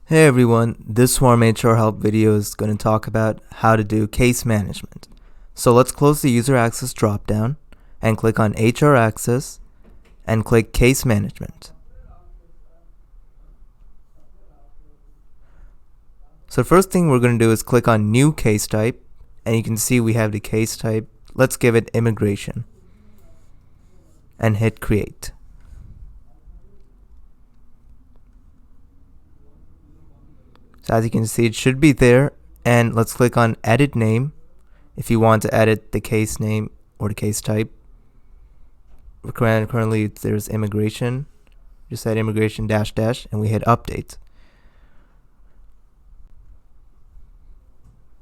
Hey everyone, this Swarm HR Help video is going to talk about how to do case management. So let's close the user access dropdown and click on HR access and click case management. So the first thing we're going to do is click on new case type, and you can see we have the case type. Let's give it immigration and hit create. So as you can see, it should be there, and let's click on edit name if you want to edit the case name or the case type. Currently there's immigration. Just add immigration dash dash and we hit update.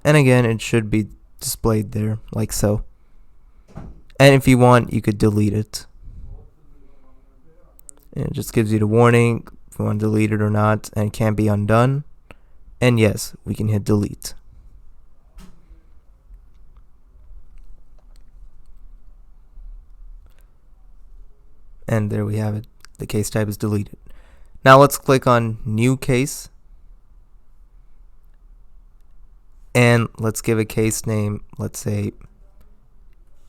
And again, it should be displayed there like so. And if you want, you could delete it. And it just gives you the warning if you want to delete it or not, and it can't be undone. And yes, we can hit delete. And there we have it. The case type is deleted. Now let's click on new case. And let's give a case name, let's say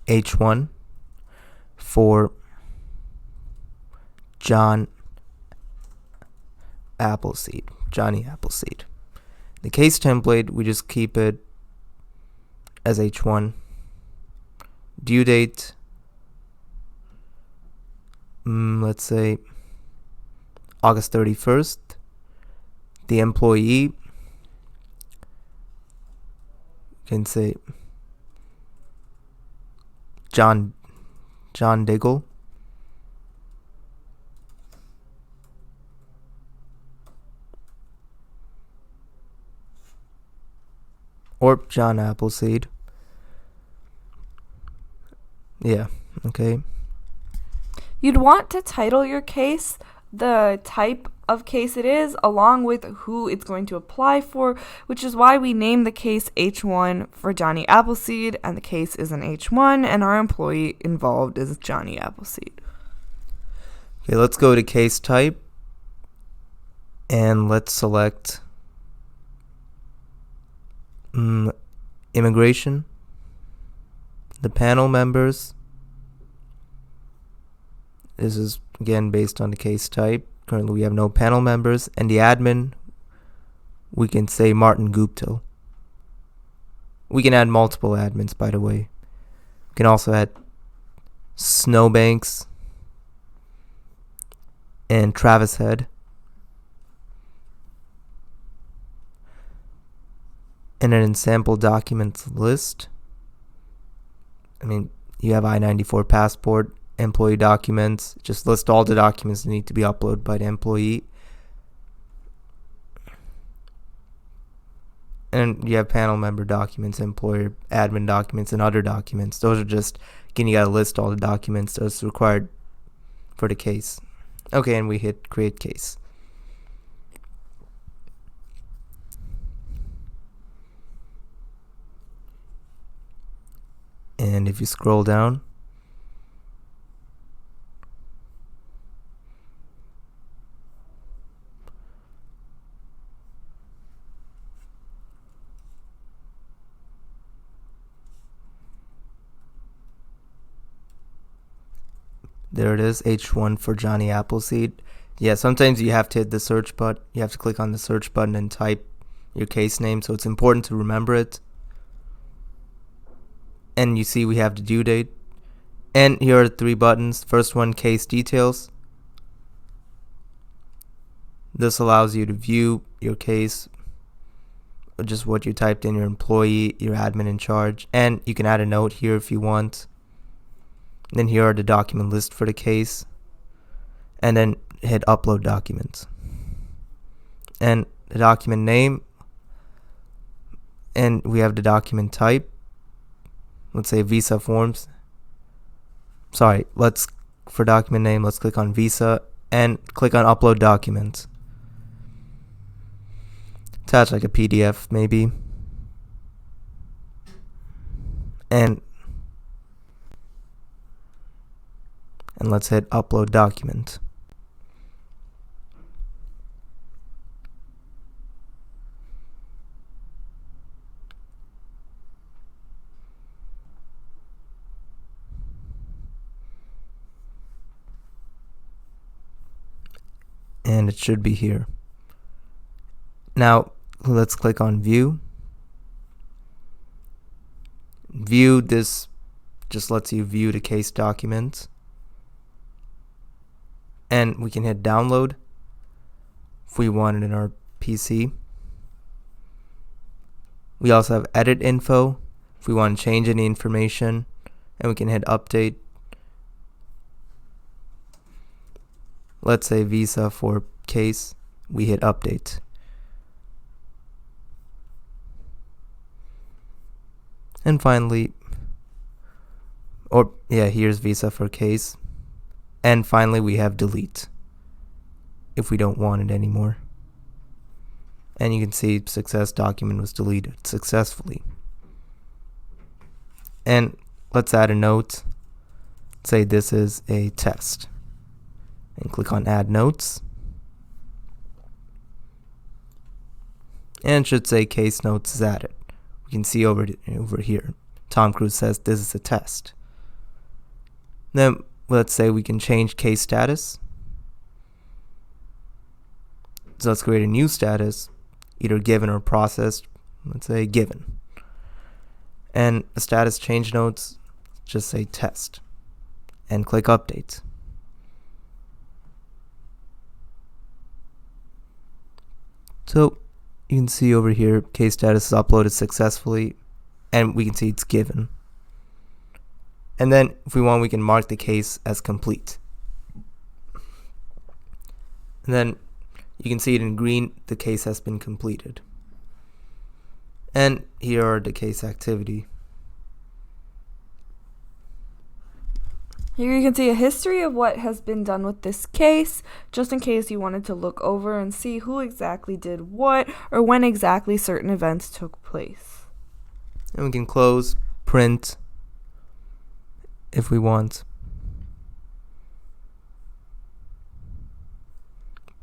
H1 for John Appleseed, Johnny Appleseed. The case template, we just keep it as H1. Due date, let's say August 31st. The employee, can say John Diggle. Or John Appleseed. Yeah, okay. You'd want to title your case the type of case it is along with who it's going to apply for, which is why we name the case H1 for Johnny Appleseed, and the case is an H1 and our employee involved is Johnny Appleseed. Okay, let's go to case type and let's select immigration. The panel members, this is again based on the case type. Currently we have no panel members. And the admin, we can say Martin Gupta. We can add multiple admins, by the way. We can also add Snowbanks and Travis Head. And then in sample documents list, you have I-94 passport, employee documents. Just list all the documents that need to be uploaded by the employee. And you have panel member documents, employer admin documents, and other documents. Those are just, again, you gotta list all the documents that's required for the case. Okay, and we hit create case. And if you scroll down, there it is, H1 for Johnny Appleseed. Yeah, sometimes you have to hit the search button. You have to click on the search button and type your case name, so it's important to remember it. And you see we have the due date. And here are the three buttons. First one, case details. This allows you to view your case, just what you typed in, your employee, your admin in charge, and you can add a note here if you want. Then here are the document list for the case, and then hit upload documents. And the document name, and we have the document type. Let's say visa forms. For document name, let's click on visa and click on upload documents. Attach like a PDF maybe. And let's hit upload document. and it should be here. Now let's click on view. View, this just lets you view the case document, and we can hit download if we want it in our PC. We also have edit info if we want to change any information, and we can hit update. Let's say visa for case, we hit update. And finally, here's visa for case. And finally, we have delete if we don't want it anymore. And you can see success document was deleted successfully. And let's add a note. Say this is a test. And click on add notes. And it should say case notes is added. We can see over here, Tom Cruise says this is a test. Then let's say we can change case status. So let's create a new status, either given or processed. Let's say given. And the status change notes, just say test. And click update. So you can see over here, case status is uploaded successfully, and we can see it's given. And then if we want, we can mark the case as complete. And then you can see it in green, the case has been completed. And here are the case activity. Here you can see a history of what has been done with this case, just in case you wanted to look over and see who exactly did what or when exactly certain events took place. And we can close, print, if we want.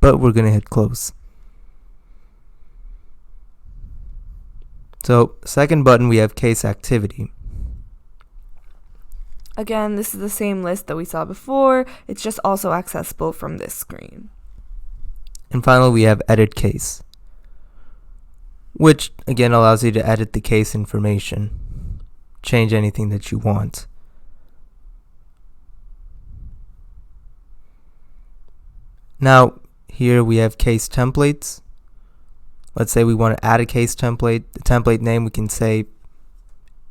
But we're going to hit close. So, second button, we have case activity. Again, this is the same list that we saw before. It's just also accessible from this screen. And finally, we have edit case, which again allows you to edit the case information, change anything that you want. Now, here we have case templates. Let's say we want to add a case template. The template name, we can say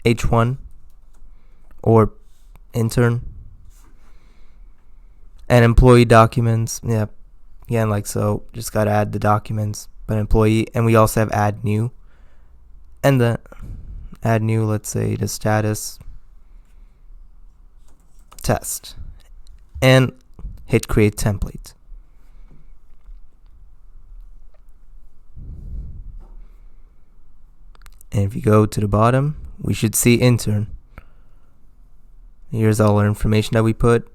H1 or intern. And employee documents, again, like so, just got to add the documents, but employee. And we also have add new. And the add new, let's say the status test. And hit create template. And if you go to the bottom, we should see intern. Here's all our information that we put.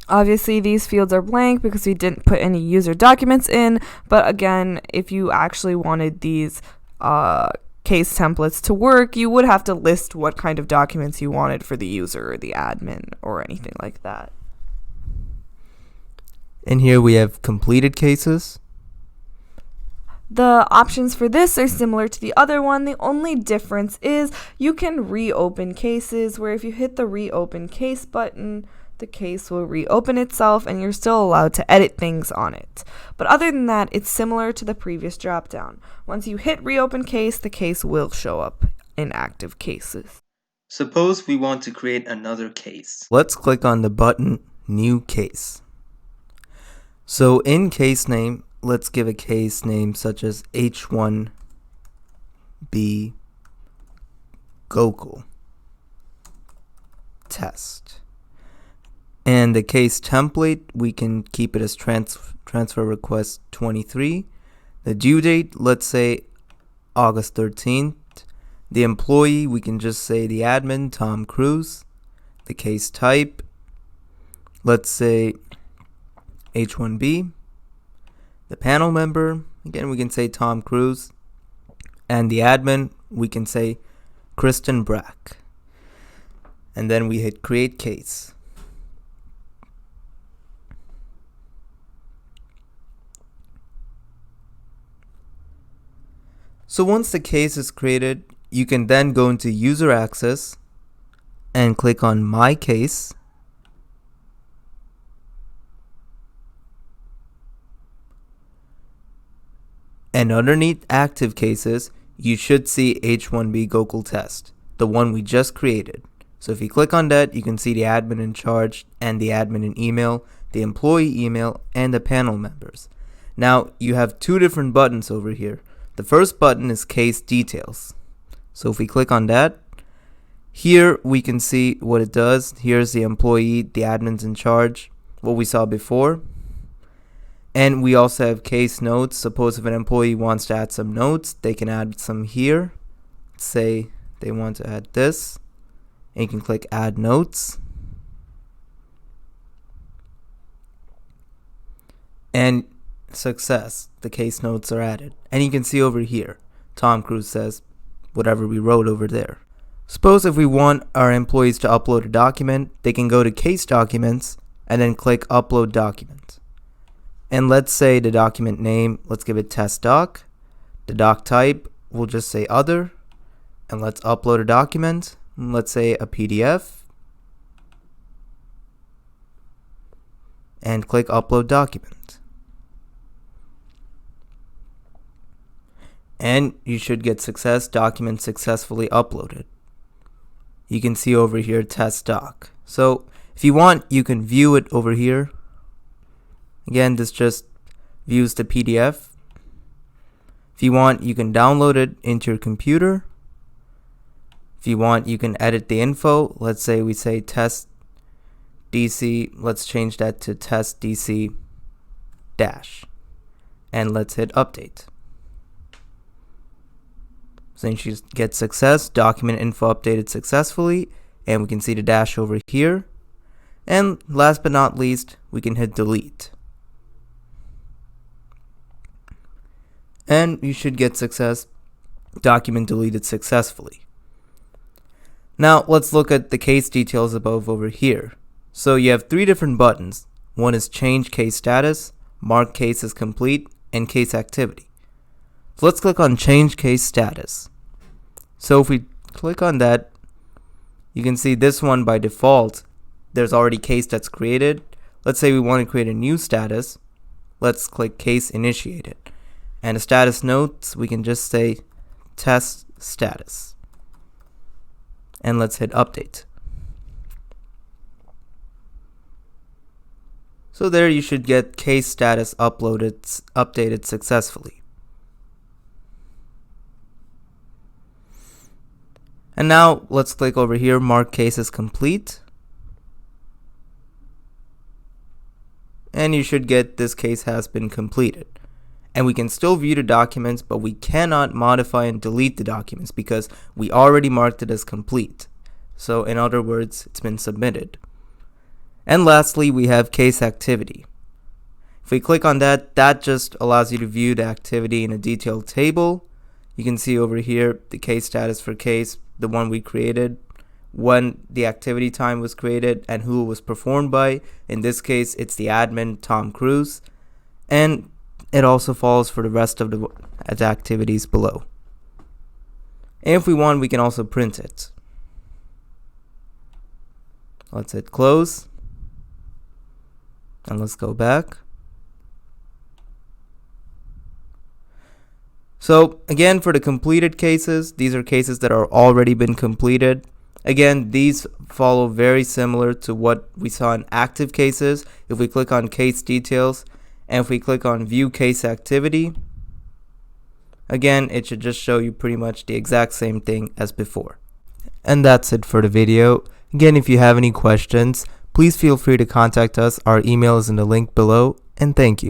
Obviously, these fields are blank because we didn't put any user documents in. But again, if you actually wanted these case templates to work, you would have to list what kind of documents you wanted for the user or the admin or anything like that. And here we have completed cases. The options for this are similar to the other one. The only difference is you can reopen cases, where if you hit the reopen case button, the case will reopen itself and you're still allowed to edit things on it. But other than that, it's similar to the previous dropdown. Once you hit reopen case, the case will show up in active cases. Suppose we want to create another case. Let's click on the button New Case. So in case name, let's give a case name such as H1B Gokul test. And the case template, we can keep it as transfer request 23. The due date, let's say August 13th. The employee, we can just say the admin, Tom Cruise. The case type, let's say H1B. The panel member, again, we can say Tom Cruise. And the admin, we can say Kristen Brack. And then we hit create case. So once the case is created, you can then go into user access and click on my case. And underneath active cases, you should see H1B Gokul test, the one we just created. So if you click on that, you can see the admin in charge and the admin in email, the employee email, and the panel members. Now you have two different buttons over here. The first button is case details. So if we click on that, here we can see what it does. Here's the employee, the admin's in charge, what we saw before. And we also have case notes. Suppose if an employee wants to add some notes, they can add some here. Say they want to add this, and you can click add notes. And success, the case notes are added. And you can see over here, Tom Cruise says whatever we wrote over there. Suppose if we want our employees to upload a document, they can go to case documents and then click upload document. And let's say the document name, let's give it test doc. The doc type, we'll just say other. And let's upload a document. Let's say a PDF. And click upload document. And you should get success, document successfully uploaded. You can see over here test doc. So if you want, you can view it over here. Again, this just views the PDF. If you want, you can download it into your computer. If you want, you can edit the info. Let's say we say test DC. Let's change that to test DC dash. And let's hit update. So you should get success, document info updated successfully. And we can see the dash over here. And last but not least, we can hit delete. And you should get success, document deleted successfully. Now let's look at the case details above over here. So you have three different buttons. One is change case status, mark case as complete, and case activity. So let's click on change case status. So if we click on that, you can see this one by default, there's already case that's created. Let's say we want to create a new status. Let's click case initiated. And the status notes, we can just say test status. And let's hit update. So there you should get case status updated successfully. And now let's click over here, mark case as complete. And you should get this case has been completed. And we can still view the documents, but we cannot modify and delete the documents because we already marked it as complete. So in other words, it's been submitted. And lastly, we have case activity. If we click on that, that just allows you to view the activity in a detailed table. You can see over here the case status for case, the one we created, when the activity time was created, and who it was performed by. In this case, it's the admin, Tom Cruise. And it also follows for the rest of the activities below. And if we want, we can also print it. Let's hit close. And let's go back. So again, for the completed cases, these are cases that are already been completed. Again, these follow very similar to what we saw in active cases. If we click on case details, and if we click on view case activity, again, it should just show you pretty much the exact same thing as before. And that's it for the video. Again, if you have any questions, please feel free to contact us. Our email is in the link below, and thank you.